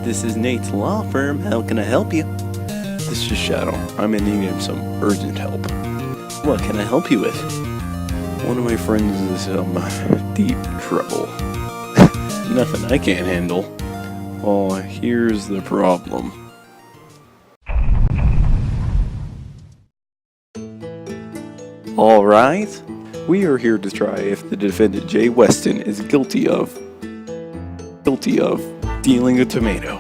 This is Nate's law firm. How can I help you? This is Shadow. I'm in need of some urgent help. What can I help you with? One of my friends is in deep trouble. Nothing I can't handle. Well, here's the problem. All right. We are here to try if the defendant Jay Weston is guilty of stealing a tomato.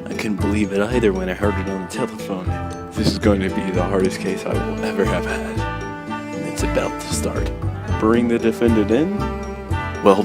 I couldn't believe it either when I heard it on the telephone. This is going to be the hardest case I will ever have had. And it's about to start. Bring the defendant in. Well,